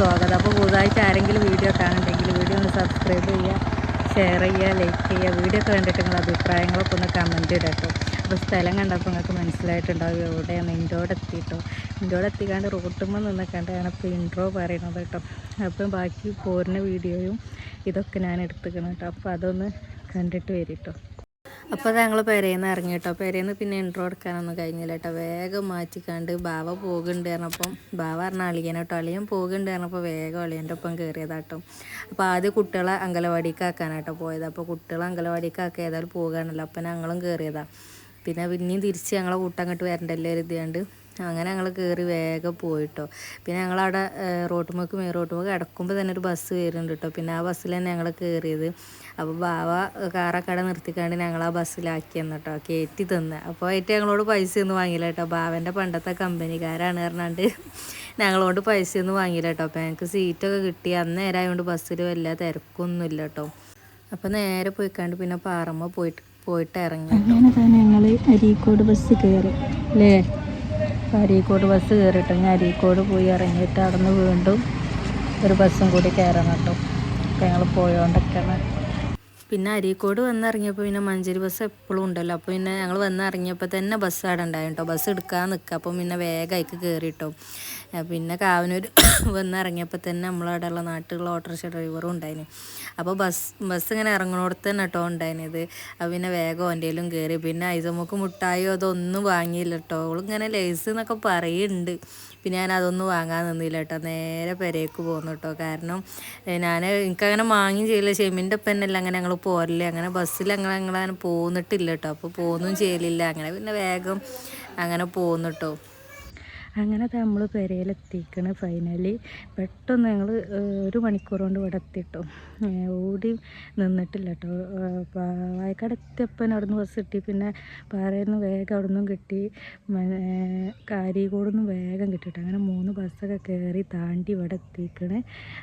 സ്വാഗതം. അപ്പോൾ പുതുതായിട്ട് ആരെങ്കിലും വീഡിയോ കാണുന്നുണ്ടെങ്കിൽ വീഡിയോ ഒന്ന് സബ്സ്ക്രൈബ് ചെയ്യുക, ഷെയർ ചെയ്യുക, ലൈക്ക് ചെയ്യുക. വീഡിയോ ഒക്കെ കണ്ടിട്ട് നിങ്ങളുടെ അഭിപ്രായങ്ങളൊക്കെ ഒന്ന് കമൻറ്റ് ഇടട്ടോ. അപ്പോൾ സ്ഥലം കണ്ടപ്പോൾ നിങ്ങൾക്ക് മനസ്സിലായിട്ടുണ്ടാവും എവിടെയാണ്. ഇൻഡോടെ എത്തിയിട്ടോ. ഇൻഡോടെ എത്തിക്കാണ്ട് റോട്ടുമ്പോൾ നിന്നിക്കാണ്ടാണ് ഇപ്പോൾ ഇൻട്രോ പറയുന്നത് കേട്ടോ. അപ്പം ബാക്കി പോരുന്ന വീഡിയോയും ഇതൊക്കെ ഞാൻ എടുത്തുക്കണം കേട്ടോ. അപ്പോൾ അതൊന്ന് കണ്ടിട്ട് വരും കേട്ടോ. അപ്പോൾ അത് ഞങ്ങൾ പെരേന്ന് ഇറങ്ങി കേട്ടോ. പെരേന്ന് പിന്നെ ഇൻട്രോ എടുക്കാനൊന്നും കഴിഞ്ഞില്ല കേട്ടോ. വേഗം മാറ്റിക്കാണ്ട് ബാവ പോകുന്നുണ്ട് പറഞ്ഞപ്പം ബാവ പറഞ്ഞാൽ അളിയൻ കേട്ടോ. അളിയൻ പോകുന്നുണ്ട് പറഞ്ഞപ്പോൾ വേഗം അളിയൻ്റെ ഒപ്പം കയറിയതാട്ടോ. അപ്പോൾ ആദ്യം കുട്ടികളെ അങ്കലവാടിക്ക് ആക്കാനാട്ടോ പോയത്. അപ്പോൾ കുട്ടികളെ അങ്കലവാടിക്ക് ആക്കി ഏതായാലും പോകുകയാണല്ലോ. അപ്പം ഞങ്ങളും കയറിയതാണ്. പിന്നെ പിന്നെയും തിരിച്ച് ഞങ്ങളെ കൂട്ടങ്ങോട്ട് വരണ്ടല്ലേ എഴുതിയാണ്ട് അങ്ങനെ ഞങ്ങൾ കയറി വേഗം പോയിട്ടോ. പിന്നെ ഞങ്ങളവിടെ റോട്ടുമുക്ക് കിടക്കുമ്പോൾ തന്നെ ഒരു ബസ് വരുന്നുണ്ട് കേട്ടോ. പിന്നെ ആ ബസ്സിൽ തന്നെ ഞങ്ങൾ കയറിയത്. അപ്പോൾ ബാവ കാറൊക്കെ അവിടെ നിർത്തിക്കാണ്ട് ഞങ്ങൾ ആ ബസ്സിലാക്കി എന്നിട്ടോ കയറ്റി തന്ന്. അപ്പോൾ ആയിട്ട് ഞങ്ങളോട് പൈസ ഒന്നും വാങ്ങിയില്ല കേട്ടോ. ബാവൻ്റെ പണ്ടത്തെ കമ്പനിക്കാരാണ് പറഞ്ഞാണ്ട് ഞങ്ങളോട് പൈസ ഒന്നും വാങ്ങിയില്ല കേട്ടോ. അപ്പോൾ ഞങ്ങൾക്ക് സീറ്റൊക്കെ കിട്ടി. അന്ന് നേരമായതുകൊണ്ട് ബസ്സിൽ വലിയ തിരക്കൊന്നുമില്ല കേട്ടോ. അപ്പോൾ നേരെ പോയിക്കാണ്ട് പിന്നെ പാറമ്മ പോയിട്ട് ഇറങ്ങി. അങ്ങനെ തന്നെ ഞങ്ങൾ അരീക്കോട് ബസ് കയറി അല്ലേ. അരീക്കോട് ബസ് കയറിയിട്ട് ഞാൻ അരീക്കോട് പോയി ഇറങ്ങിയിട്ട് അവിടെ നിന്ന് വീണ്ടും ഒരു ബസ്സും കൂടി കയറണം കേട്ടോ. അപ്പോൾ ഞങ്ങൾ പോയോണ്ടൊക്കെയാണ്. പിന്നെ അരീക്കോട് വന്നിറങ്ങിയപ്പോൾ പിന്നെ മഞ്ചേരി ബസ് എപ്പോഴും ഉണ്ടല്ലോ. അപ്പോൾ പിന്നെ ഞങ്ങൾ വന്നിറങ്ങിയപ്പോൾ തന്നെ ബസ് അവിടെ ഉണ്ടായി കേട്ടോ. ബസ് എടുക്കാൻ നിൽക്കുക. അപ്പം പിന്നെ വേഗം അതിക്ക് കയറിട്ടോ. പിന്നെ കാവനൂർ വന്നിറങ്ങിയപ്പോൾ തന്നെ നമ്മളവിടെയുള്ള നാട്ടിലുള്ള ഓട്ടോറിക്ഷ ഡ്രൈവറും ഉണ്ടായിന്. അപ്പോൾ ബസ് ഇങ്ങനെ ഇറങ്ങണോടത്ത് തന്നെ കേട്ടോ ഉണ്ടായിരുന്നത്. അപ്പോൾ പിന്നെ വേഗം ഓൻ്റെയിലും കയറി. പിന്നെ ഐസമ്മക്ക് മുട്ടായോ അതൊന്നും വാങ്ങിയില്ല കേട്ടോ. അവളിങ്ങനെ ലേസ് എന്നൊക്കെ പറയുന്നുണ്ട്. പിന്നെ ഞാൻ അതൊന്നും വാങ്ങാൻ നിന്നില്ല കേട്ടോ. നേരെ പെരേക്ക് പോന്നു കേട്ടോ. കാരണം എനിക്കങ്ങനെ വാങ്ങുകയും ചെയ്യില്ല. ഷെമിൻ്റെ ഒപ്പം തന്നെയല്ല അങ്ങനെ ഞങ്ങൾ പോരല്ലേ. അങ്ങനെ ബസ്സിൽ ഞങ്ങളങ്ങനെ പോന്നിട്ടില്ല കേട്ടോ. അപ്പോൾ പോകുന്നും ചെയ്യലില്ല. അങ്ങനെ പിന്നെ വേഗം അങ്ങനെ പോന്നു കേട്ടോ. അങ്ങനെ നമ്മൾ പെരയിലെത്തിക്കണ് ഫൈനലി. പെട്ടെന്ന് ഞങ്ങൾ 1 മണിക്കൂർ കൊണ്ട് ഇവിടെ എത്തിട്ടോ. ഓടി നിന്നിട്ടില്ല കേട്ടോ. വായക്കാട് എത്തിയപ്പോൾ അവിടെ നിന്ന് ബസ് കിട്ടി. പിന്നെ പാറയിൽ നിന്ന് വേഗം അവിടെ നിന്നും കിട്ടി. കാരിക്കോട് നിന്ന് വേഗം കിട്ടിട്ടോ. അങ്ങനെ 3 ബസ്സൊക്കെ കയറി താണ്ടി ഇവിടെ എത്തിക്കണേ.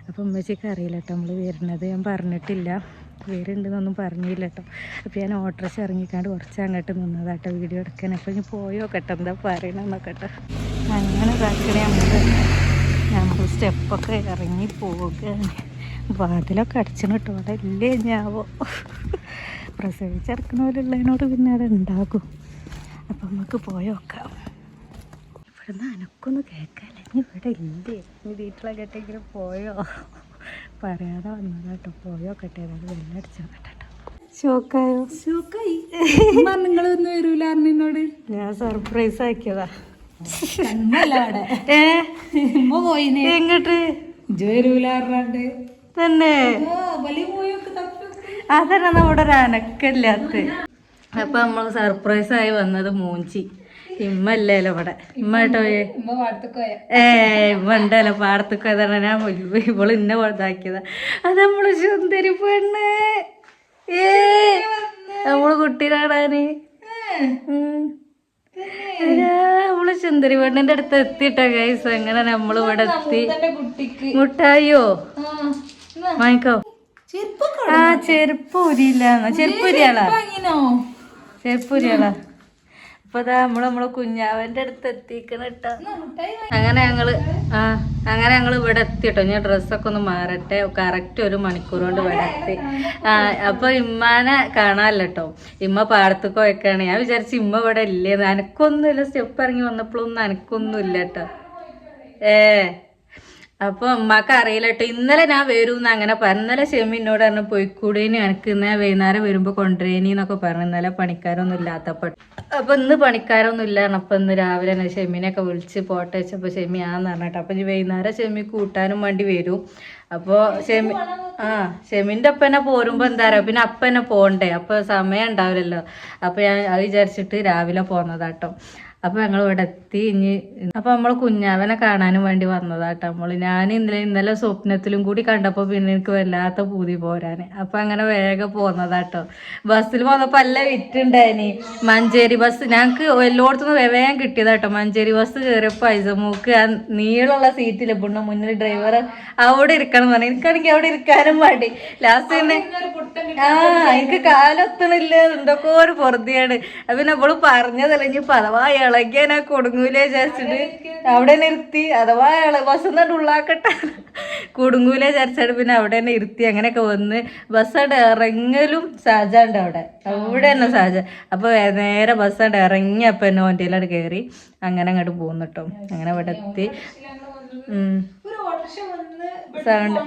അപ്പം ഉമ്മച്ചിക്ക് അറിയില്ല കേട്ടോ നമ്മൾ വരുന്നത്. ഞാൻ പറഞ്ഞിട്ടില്ല, വരുന്നുണ്ടെന്നൊന്നും പറഞ്ഞില്ല കേട്ടോ. അപ്പോൾ ഞാൻ ഓട്ടോറിക്ഷ ഇറങ്ങിക്കാണ്ട് കുറച്ച് അങ്ങോട്ട് നിന്നതാട്ടോ വീഡിയോ എടുക്കാൻ. അപ്പോൾ ഞാൻ പോയോ കേട്ടോ എന്താ പറയണമെന്നൊക്കെ കേട്ടോ. അങ്ങനെ ഇതാക്കണേ നമ്മൾ സ്റ്റെപ്പൊക്കെ ഇറങ്ങി പോവുകയാണ്. വാതിലൊക്കെ അടിച്ചിന് കേട്ടോ. അവിടെ ഇല്ലേ ഞാവോ പ്രസവിച്ചിറക്കണ പോലുള്ളതിനോട് പിന്നെ അവിടെ ഉണ്ടാകും. അപ്പം നമുക്ക് പോയോക്കാം. ഇവിടുന്ന് അനക്കൊന്നും കേൾക്കാല്ല. ഇനി ഇവിടെ ഇല്ലേ, ഇനി വീട്ടിലൊക്കെ എട്ടെങ്കിലും പോയോ പറയാതെ വന്നതാട്ടോ. പോയോക്കട്ടെ. ഏതായാലും വെല്ലടിച്ചു കേട്ടോ. ഷോക്കായോ? ഷോക്കായി. നിങ്ങളൊന്നും വരൂല എന്നോട്. ഞാൻ സർപ്രൈസ് ആക്കിയതാ. എങ്ങോട്ട് വരൂലാണ്ട് തന്നെ അതന്നെ നമ്മുടെ ഒരു അനക്കല്ലാത്ത. അപ്പൊ നമ്മൾ സർപ്രൈസ് ആയി വന്നത് മൂഞ്ചി. ഇമ്മ അല്ലല്ലോ ഇവിടെ. ഇമ്മ കേട്ടോ ഇമ്മ ഉണ്ടല്ലോ പാടത്തൊക്കെ. അതാണ് ഞാൻ ഇവള് ഇന്നെ ഇതാക്കിയതാ. അത് നമ്മള് സുന്ദരി പെണ്ണ്. നമ്മള് കുട്ടീനെ കാണാന് നമ്മള് സുന്ദരി പെണ്ണിന്റെ അടുത്ത് എത്തിയിട്ടാ ഗൈസ്. അങ്ങനെ നമ്മൾ ഇവിടെ എത്തി. മുട്ടായിയോ വാങ്ങിക്കോ. ആ ചെരുപ്പ് ഉരിയില്ല. ചെരുപ്പ് ഉരിയാളാ. അപ്പൊ നമ്മളെ കുഞ്ഞാവന്റെ അടുത്ത് എത്തിക്കണം കേട്ടോ. അങ്ങനെ ഞങ്ങള് ഇവിടെ എത്തിട്ടോ. ഞാൻ ഡ്രസ്സൊക്കെ ഒന്ന് മാറട്ടെ. കറക്റ്റ് 1 മണിക്കൂർ കൊണ്ട് ഇവിടെ എത്തി. അപ്പൊ ഇമ്മാനെ കാണാല്ലോ കേട്ടോ. ഇമ്മ പാടത്തേക്ക് പോയിക്കാണ്. ഞാൻ വിചാരിച്ചു ഇമ്മ ഇവിടെ ഇല്ലേന്ന്. അനക്കൊന്നുമില്ല. സ്റ്റെപ്പ് ഇറങ്ങി വന്നപ്പോഴൊന്നും അനക്കൊന്നും ഇല്ല കേട്ടോ. അപ്പോൾ ഉമ്മാക്ക് അറിയില്ല കേട്ടോ. ഇന്നലെ ഞാൻ വരുമെന്ന് അങ്ങനെ പറഞ്ഞു. ഇന്നലെ ഷെമി എന്നോട് പറഞ്ഞു പോയിക്കൂടേനി എനിക്ക് ഇന്നലെ വൈകുന്നേരം വരുമ്പോൾ കൊണ്ടുവരേനി എന്നൊക്കെ പറഞ്ഞു. ഇന്നലെ പണിക്കാരൊന്നും ഇല്ലാത്തപ്പോൾ. അപ്പോൾ ഇന്ന് പണിക്കാരൊന്നും ഇല്ല. അപ്പോൾ ഇന്ന് രാവിലെ തന്നെ ഷെമിനെയൊക്കെ വിളിച്ച് പോട്ടെ വെച്ചപ്പോൾ ഷെമി ആന്ന് പറഞ്ഞിട്ടോ. അപ്പം ഇനി വൈകുന്നേരം ഷെമി കൂട്ടാനും വേണ്ടി വരും. അപ്പോൾ ഷെമിൻ്റെ ഒപ്പം തന്നെ പോരുമ്പോൾ എന്താ പറയുക, പിന്നെ അപ്പം തന്നെ പോകണ്ടേ. അപ്പോൾ സമയം ഉണ്ടാവില്ലല്ലോ. അപ്പോൾ ഞാൻ അത് വിചാരിച്ചിട്ട് രാവിലെ പോന്നതാട്ടോ. അപ്പോൾ ഞങ്ങൾ ഇവിടെ എത്തി. അപ്പോൾ നമ്മൾ കുഞ്ഞാവനെ കാണാനും വേണ്ടി വന്നതാട്ടോ. ഞാൻ ഇന്നലെ സ്വപ്നത്തിലും കൂടി കണ്ടപ്പോൾ പിന്നെ എനിക്ക് വല്ലാത്ത പൂതി പോരാൻ. അപ്പോൾ അങ്ങനെ വേഗം പോന്നതാട്ടോ. ബസ്സിൽ പോന്നപ്പോൾ നല്ല വിറ്റുണ്ടായിനി. മഞ്ചേരി ബസ് ഞങ്ങൾക്ക് എല്ലായിടത്തുനിന്ന് വേഗം കിട്ടിയതാട്ടോ. മഞ്ചേരി ബസ് കയറിയപ്പോൾ ഐസമൂക്ക് ആ നീളമുള്ള സീറ്റിൽ പിന്നെ മുന്നിൽ ഡ്രൈവർ അവിടെ ഇരിക്കണം പറഞ്ഞു. എനിക്കാണെങ്കിൽ അവിടെ ഇരിക്കാനും വേണ്ടി ലാസ്റ്റ് തന്നെ എനിക്ക് കാലൊത്തണില്ല. എന്തൊക്കെ ഒരു പൊറുതിയാണ്. പിന്നെ അവള് പറഞ്ഞതല്ല ഇനി പതവാ ഇളകിയാനാ കൊടുങ്ങൂലേ വിചാരിച്ചിട്ട് അവിടെ നിർത്തി. അഥവാ ബസ് എന്നിട്ട് ഉള്ളാക്കട്ടെ കുടുങ്ങൂലെ വിചാരിച്ചാണ് പിന്നെ അവിടെ തന്നെ ഇരുത്തി അങ്ങനെയൊക്കെ വന്ന് ബസ്സവിടെ ഇറങ്ങലും സാജുണ്ട് അവിടെ തന്നെ സാജ. അപ്പോൾ നേരെ ബസ്സവിടെ ഇറങ്ങിയപ്പോൾ എന്നെ വണ്ടിയിലോട്ട് കയറി അങ്ങനെ അങ്ങോട്ട് പോകുന്നു കേട്ടോ. അങ്ങനെ ഇവിടെ എത്തി. സൗണ്ട്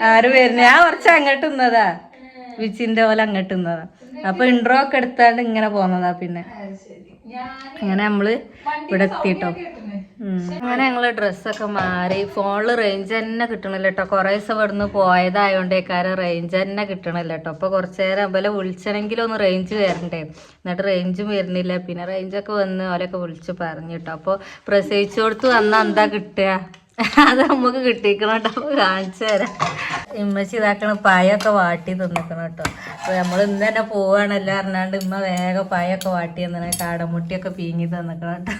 ആര് വരുന്ന ഞാൻ കുറച്ച് അങ്ങോട്ട് നിന്നതാ, വിച്ചിന്റെ പോലെ അങ്ങോട്ട് നിന്നതാ. അപ്പൊ ഇൻട്രോ ഒക്കെ എടുത്താണ്ട് ഇങ്ങനെ പോന്നതാ. പിന്നെ അങ്ങനെ നമ്മള് ഇവിടെ എത്തിട്ടോ. അങ്ങനെ ഞങ്ങള് ഡ്രസ്സൊക്കെ മാറി. ഫോണില് റേഞ്ച് തന്നെ കിട്ടണില്ല കേട്ടോ. കുറേ ദിവസം ഇവിടുന്ന് പോയതായോണ്ടേക്കാരം റേഞ്ച് തന്നെ കിട്ടണില്ല കേട്ടോ. അപ്പൊ കുറച്ചു നേരം അമ്പലം വിളിച്ചണെങ്കിലും ഒന്ന് റേഞ്ച് വരണ്ടേ, എന്നിട്ട് റേഞ്ചും വരുന്നില്ല. പിന്നെ റേഞ്ചൊക്കെ വന്ന് ഓലൊക്കെ വിളിച്ച് പറഞ്ഞു കേട്ടോ. അപ്പോൾ പ്രസവിച്ചു കൊടുത്ത് വന്നാൽ എന്താ കിട്ടുക, അത് നമുക്ക് കിട്ടിക്കണം കേട്ടോ. അപ്പോൾ കാണിച്ചു തരാം. ഇമ്മച്ചി ഇതാക്കണ പായൊക്കെ വാട്ടി തിന്നിക്കണം കേട്ടോ. അപ്പോൾ നമ്മൾ ഇന്ന് തന്നെ പോവാണല്ലോ അറിഞ്ഞാണ്ട് ഇമ്മ വേഗം പായൊക്കെ വാട്ടി തന്നേ, കാടമുട്ടിയൊക്കെ പീങ്ങി തന്നിക്കണം കേട്ടോ.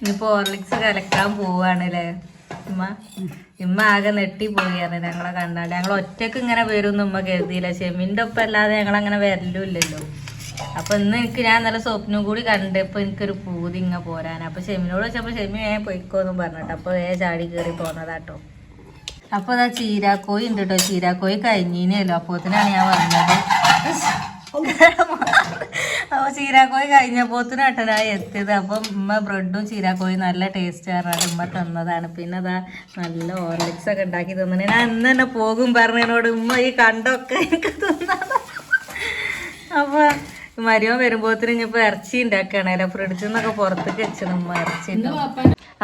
ഇനിയിപ്പോൾ ഹോർലിക്സ് കലക്കാൻ പോവാണല്ലേ ഇമ്മ ആകെ നെട്ടി പോവുകയാണ് ഞങ്ങളെ കണ്ടാണ്ട്. ഞങ്ങൾ ഒറ്റക്ക് ഇങ്ങനെ വരും ഉമ്മ കരുതിയില്ല. ഷെമിൻ്റെ ഒപ്പം അല്ലാതെ ഞങ്ങളങ്ങനെ വരലും ഇല്ലല്ലോ. അപ്പോൾ ഇന്ന് ഞാൻ നല്ല സ്വപ്നം കൂടി കണ്ടപ്പോൾ എനിക്കൊരു പൂതി ഇങ്ങനെ പോരാൻ. അപ്പോൾ ഷെമിനോട് വെച്ചപ്പോൾ ഷെമി പോയിക്കോന്നും പറഞ്ഞിട്ട് അപ്പോൾ ചാടി കയറി പോന്നതാട്ടോ. അപ്പോൾ അതാ ചീരാക്കോയി ഉണ്ട് കേട്ടോ. ചീരാക്കോയി കഴിഞ്ഞിനല്ലോ, അപ്പോത്തിനാണ് ഞാൻ വന്നത്. അപ്പോൾ ചീരാക്കോയി കഴിഞ്ഞപ്പോത്തിനാട്ടോ ഞാൻ എത്തിയത്. അപ്പം ഉമ്മ ബ്രെഡും ചീരാക്കോയി നല്ല ടേസ്റ്റ് പറഞ്ഞാൽ ഉമ്മ തന്നതാണ്. പിന്നെ അതാ നല്ല ഹോർലിക്സ് ഒക്കെ ഉണ്ടാക്കി തന്നിട്ട് ഞാൻ ഇന്ന് തന്നെ പോകും പറഞ്ഞതിനോട് ഉമ്മ ഈ കണ്ടൊക്കെ എനിക്ക് തന്നതാണ്. അപ്പോൾ മരിയോ വരുമ്പോഴത്തേനും ഇനിയിപ്പോൾ ഇറച്ചി ഉണ്ടാക്കുകയാണല്ലോ, ഫ്രിഡ്ജിൽ നിന്നൊക്കെ പുറത്തേക്ക് വെച്ചത് ഉമ്മ ഇറച്ചി.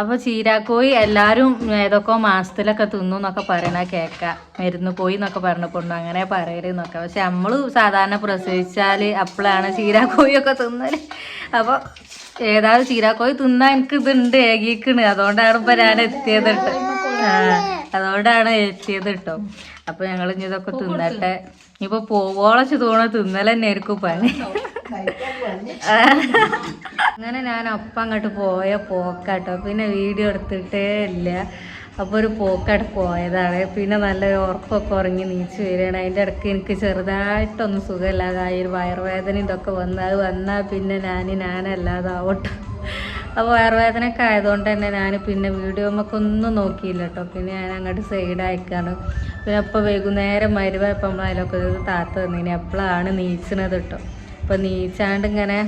അപ്പോൾ ചീരാക്കോയി എല്ലാവരും ഏതൊക്കെ മാസത്തിലൊക്കെ തിന്നു എന്നൊക്കെ പറയണ കേൾക്കാം. മരുന്ന് കോയി എന്നൊക്കെ പറഞ്ഞപ്പോണ്ട് അങ്ങനെ പറയരുന്നൊക്കെ. പക്ഷെ നമ്മൾ സാധാരണ പ്രസവിച്ചാൽ അപ്പോഴാണ് ചീരാക്കോയൊക്കെ തിന്നൽ. അപ്പോൾ ഏതായാലും ചീരാക്കോയി തിന്നാൻ എനിക്ക് ഇതുണ്ട് ഏകീക്കണ്. അതുകൊണ്ടാണ് ഇപ്പം ഞാൻ എത്തിയത് കേട്ടോ. അതുകൊണ്ടാണ് എത്തിയത് കേട്ടോ. അപ്പോൾ ഞങ്ങൾ ഇനി ഇതൊക്കെ തിന്നട്ടെ. ഇനിയിപ്പോൾ പോവോളച്ച് തോന്നുന്ന തിന്നൽ തന്നെ ആയിരിക്കും പണി. അങ്ങനെ ഞാൻ ഒപ്പം അങ്ങോട്ട് പോയ പോക്കാട്ടോ. പിന്നെ വീഡിയോ എടുത്തിട്ടേ ഇല്ല. അപ്പോൾ ഒരു പോക്കായിട്ട് പോയതാണ്. പിന്നെ നല്ല ഉറക്കമൊക്കെ ഉറങ്ങി നീച്ച് വരികയാണ്. അതിൻ്റെ ഇടയ്ക്ക് എനിക്ക് ചെറുതായിട്ടൊന്നും സുഖമില്ലാതായി, ഒരു വയറുവേദന ഇതൊക്കെ വന്ന് അത് വന്നാൽ പിന്നെ ഞാനല്ലാതാവട്ടോ. അപ്പോൾ വയറുവേദനയൊക്കെ ആയതുകൊണ്ട് തന്നെ ഞാൻ പിന്നെ വീഡിയോമൊക്കൊന്നും നോക്കിയില്ല കേട്ടോ. പിന്നെ ഞാൻ അങ്ങോട്ട് സൈഡായിക്കാണ്. പിന്നെ അപ്പോൾ വൈകുന്നേരം മരുവായപ്പോൾ നമ്മൾ അതിലൊക്കെ താത്ത തന്നിനി. അപ്പോഴാണ് നീച്ചണത് കേട്ടോ. അപ്പോൾ നീച്ചാണ്ട് ഇങ്ങനെ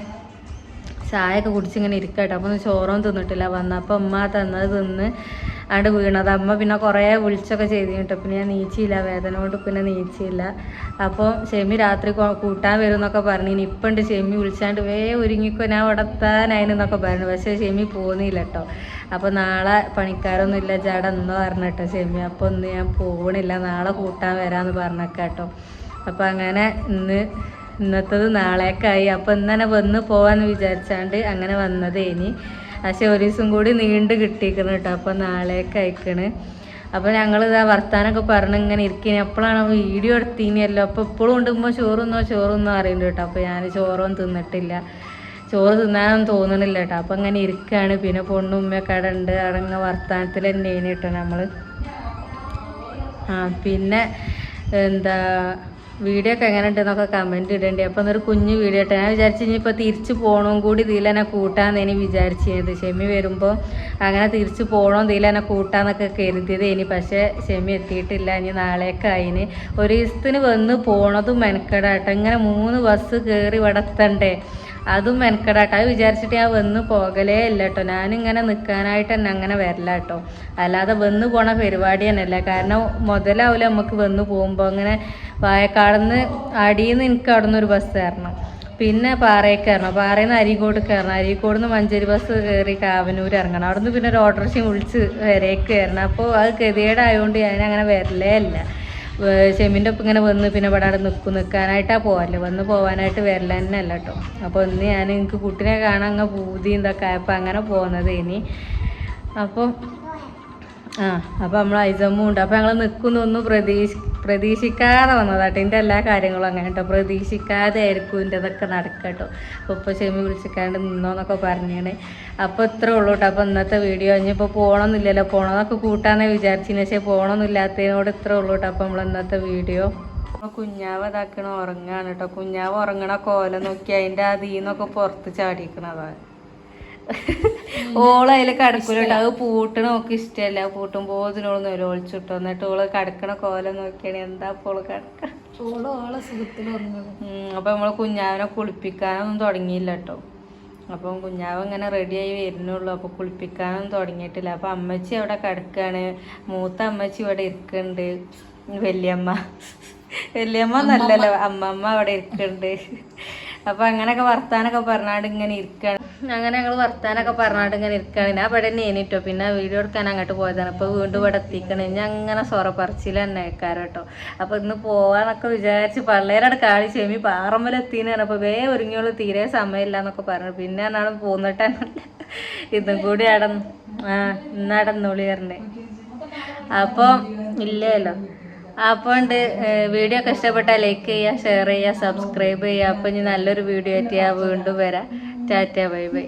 ചായയൊക്കെ കുടിച്ചിങ്ങനെ ഇരിക്കട്ടെ. അപ്പോൾ ചോറൊന്നും തിന്നിട്ടില്ല. വന്നപ്പോൾ അമ്മ തന്നത് തിന്ന് ആണ്ട് വീണത്. അമ്മ പിന്നെ കുറേ വിളിച്ചൊക്കെ ചെയ്തു കേട്ടോ. പിന്നെ ഞാൻ നീച്ചില്ല, വേദന കൊണ്ട് പിന്നെ നീച്ചില്ല. അപ്പോൾ ഷെമി രാത്രി കൂട്ടാൻ വരും എന്നൊക്കെ പറഞ്ഞു. ഇനി ഇപ്പം ഉണ്ട് ഷെമി വിളിച്ചാണ്ട് ഒരുങ്ങിക്കോ ഞാൻ അവിടെ എത്താനായിരുന്നൊക്കെ പറഞ്ഞു. പക്ഷേ ഷെമി പോകുന്നില്ല കേട്ടോ. അപ്പോൾ നാളെ പണിക്കാരൊന്നും ഇല്ല ജാട എന്നോ പറഞ്ഞിട്ടോ ഷെമി. അപ്പോൾ ഒന്ന് ഞാൻ പോകണില്ല, നാളെ കൂട്ടാൻ വരാമെന്ന് പറഞ്ഞേക്കാം കേട്ടോ. അപ്പോൾ അങ്ങനെ ഇന്നത്തത് നാളേക്കായി. അപ്പോൾ ഇന്നനെ വന്ന് പോവാന്ന് വിചാരിച്ചാണ്ട് അങ്ങനെ വന്നത്. ഇനി പക്ഷെ ഒരു ദിവസം കൂടി നീണ്ട് കിട്ടിയിരിക്കണം കേട്ടോ. അപ്പോൾ നാളേക്ക് അയക്കണ്. അപ്പോൾ ഞങ്ങളിതാ വർത്താനൊക്കെ പറഞ്ഞ് ഇങ്ങനെ ഇരിക്കണി. എപ്പോഴാണ് വീഡിയോ എടുത്തിനിയല്ലോ. അപ്പോൾ ഇപ്പോഴും ഉണ്ടുമ്പോൾ ചോറൊന്നും അറിയുന്നുണ്ട് കേട്ടോ. അപ്പോൾ ഞാൻ ചോറൊന്നും തിന്നിട്ടില്ല, ചോറ് തിന്നാനൊന്നും തോന്നണില്ല കേട്ടോ. അപ്പോൾ അങ്ങനെ ഇരിക്കുകയാണ്. പിന്നെ പൊണ്ണും ഉമ്മയൊക്കെ അവിടെ ഉണ്ട്. അവിടെ വർത്താനത്തിൽ തന്നെയാണ് കേട്ടോ നമ്മൾ. പിന്നെ എന്താ വീഡിയോ ഒക്കെ എങ്ങനെ ഉണ്ടെന്നൊക്കെ കമൻറ്റ് ഇടേണ്ടി. അപ്പോൾ എന്നൊരു കുഞ്ഞു വീഡിയോ ഇട്ട് ഞാൻ വിചാരിച്ചു ഇനിയിപ്പോൾ തിരിച്ച് പോകണം കൂടി ഇതിൽ തന്നെ കൂട്ടാന്ന് ഇനി വിചാരിച്ചത്. ഷെമി വരുമ്പോൾ അങ്ങനെ തിരിച്ച് പോകണം ഇതിൽ തന്നെ കൂട്ടാന്നൊക്കെ കരുതിയത് ഇനി. പക്ഷേ ഷെമി എത്തിയിട്ടില്ല. ഇനി നാളേക്ക് അതിന് ഒരു ദിവസത്തിന് വന്ന് പോണതും മെനക്കെടാട്ടോ. ഇങ്ങനെ 3 ബസ് കയറി ഇവിടെ എത്തണ്ടേ, അതും മെനക്കെടാട്ടോ. അത് വിചാരിച്ചിട്ട് ഞാൻ വന്ന് പോകലേ ഇല്ല കേട്ടോ. ഞാനിങ്ങനെ നിൽക്കാനായിട്ട് തന്നെ അങ്ങനെ വരില്ല കേട്ടോ. അല്ലാതെ വന്ന് പോണ പരിപാടി തന്നെയല്ല. കാരണം മുതലാവില്ല നമുക്ക് വന്ന് പോകുമ്പോൾ. അങ്ങനെ വായക്കാടുന്ന് അടിയിൽ നിന്ന് എനിക്ക് അവിടെ നിന്ന് ഒരു ബസ് കയറണം, പിന്നെ പാറയ്ക്ക് കയറണം, പാറയിൽ നിന്ന് അരീക്കോട് കയറണം, അരീക്കോട് നിന്ന് മഞ്ചേരി ബസ് കയറി കാവനൂർ ഇറങ്ങണം, അവിടെ നിന്ന് പിന്നെ ഒരു ഓട്ടോറിക്ഷ വിളിച്ച് വരേക്ക് കയറണം. അപ്പോൾ അത് ഗതികേടായതുകൊണ്ട് ഞാനങ്ങനെ വരലേ ഇല്ല. ഷെമിൻ്റെ ഒപ്പം ഇങ്ങനെ വന്ന് പിന്നെ ഇവിടെ അവിടെ നിൽക്കാനായിട്ടാണ് പോകാറില്ല, വന്ന് പോകാനായിട്ട് വരല തന്നെ അല്ല കേട്ടോ. അപ്പോൾ ഇന്ന് എനിക്ക് കുട്ടീനെ കാണാൻ അങ്ങ് പൂതി ഇതൊക്കെ ആയപ്പോൾ അങ്ങനെ പോകുന്നത് ഇനി. അപ്പോൾ നമ്മൾ ഐസമ്മും ഉണ്ട്. അപ്പോൾ ഞങ്ങൾ നിൽക്കുന്നൊന്നും പ്രതീക്ഷിക്കാതെ വന്നതാട്ടോ. എൻ്റെ എല്ലാ കാര്യങ്ങളും അങ്ങനെ കേട്ടോ. പ്രതീക്ഷിക്കാതെ ആയിരിക്കും എൻ്റെ ഇതൊക്കെ നടക്കട്ടോ. അപ്പോൾ ഇപ്പോൾ ഷെമി വിളിച്ചിക്കാണ്ട് നിന്നോന്നൊക്കെ പറഞ്ഞാണ്. അപ്പോൾ ഇത്രേ ഉള്ളൂ കേട്ടോ. അപ്പോൾ ഇന്നത്തെ വീഡിയോ ഇനിയിപ്പോൾ പോകണമെന്നില്ലല്ലോ, പോകണമെന്നൊക്കെ കൂട്ടാന്നേ വിചാരിച്ചതിന്. പക്ഷേ പോകണമെന്നില്ലാത്തതിനോട് ഇത്രേ ഉള്ളൂ കേട്ടോ. അപ്പോൾ നമ്മൾ ഇന്നത്തെ വീഡിയോ കുഞ്ഞാവ് ഇതാക്കണ ഉറങ്ങാണ് കേട്ടോ. കുഞ്ഞാവ് ഉറങ്ങണ കോല നോക്കി അതിൻ്റെ അതിൽ നിന്നൊക്കെ പുറത്ത് ചാടിക്കണതാണ്. ഓള് അതിൽ കടക്കൂലുണ്ട്. അത് പൂട്ടണ നോക്കി ഇഷ്ടമല്ല. പൂട്ടുമ്പോൾ ഇതിനോട് നിലവിളിച്ചിട്ടോ. എന്നിട്ട് ഓള് കടക്കണ കോലം നോക്കിയാണ് എന്താ ഇപ്പോൾ കിടക്ക. അപ്പൊ നമ്മള് കുഞ്ഞാവിനെ കുളിപ്പിക്കാനൊന്നും തുടങ്ങിയില്ല കേട്ടോ. അപ്പം കുഞ്ഞാവ് ഇങ്ങനെ റെഡിയായി വരുന്നുള്ളൂ. അപ്പോൾ കുളിപ്പിക്കാനൊന്നും തുടങ്ങിയിട്ടില്ല. അപ്പം അമ്മച്ചി അവിടെ കിടക്കുകയാണ്. മൂത്ത അമ്മച്ചി ഇവിടെ ഇരിക്കുന്നുണ്ട്. വല്യമ്മ നല്ലല്ലോ, അമ്മമ്മ അവിടെ ഇരിക്കുന്നുണ്ട്. അപ്പം അങ്ങനെയൊക്കെ വർത്താനൊക്കെ പറഞ്ഞാണ്ട് ഇങ്ങനെ ഇരിക്കുകയാണ്. അങ്ങനെ ഞങ്ങൾ വർത്താനൊക്കെ പറഞ്ഞാണ്ട് ഇങ്ങനെ ഇരിക്കുകയാണ്. ഞാൻ ഇവിടെ തന്നെ ഏനിട്ടോ. പിന്നെ വീഡിയോ എടുക്കാൻ അങ്ങോട്ട് പോയതാണ്. ഇപ്പോൾ വീണ്ടും ഇവിടെ എത്തിക്കണേ. ഞാൻ അങ്ങനെ സൊറ പറച്ചിൽ തന്നെ കേൾക്കാറ് കേട്ടോ. അപ്പോൾ ഇന്ന് പോവാന്നൊക്കെ വിചാരിച്ച് പള്ളേരവിടെ കാളി ചെമ്മി പാറമ്പലെത്തീനാണ്. അപ്പോൾ ഒരുങ്ങിയോളൂ, തീരെ സമയമില്ല എന്നൊക്കെ പറഞ്ഞു. പിന്നെ എന്നാണ് പോന്നിട്ട് ഇതും കൂടി ഇന്നടന്നോളി പറഞ്ഞേ. അപ്പോൾ ഇല്ലല്ലോ. അപ്പോൾ വീഡിയോ ഒക്കെ ഇഷ്ടപ്പെട്ടാൽ ലൈക്ക് ചെയ്യുക, ഷെയർ ചെയ്യുക, സബ്സ്ക്രൈബ് ചെയ്യുക. അപ്പോൾ ഇനി നല്ലൊരു വീഡിയോ ആയിട്ട് വീണ്ടും വരാം. Tata, bye bye.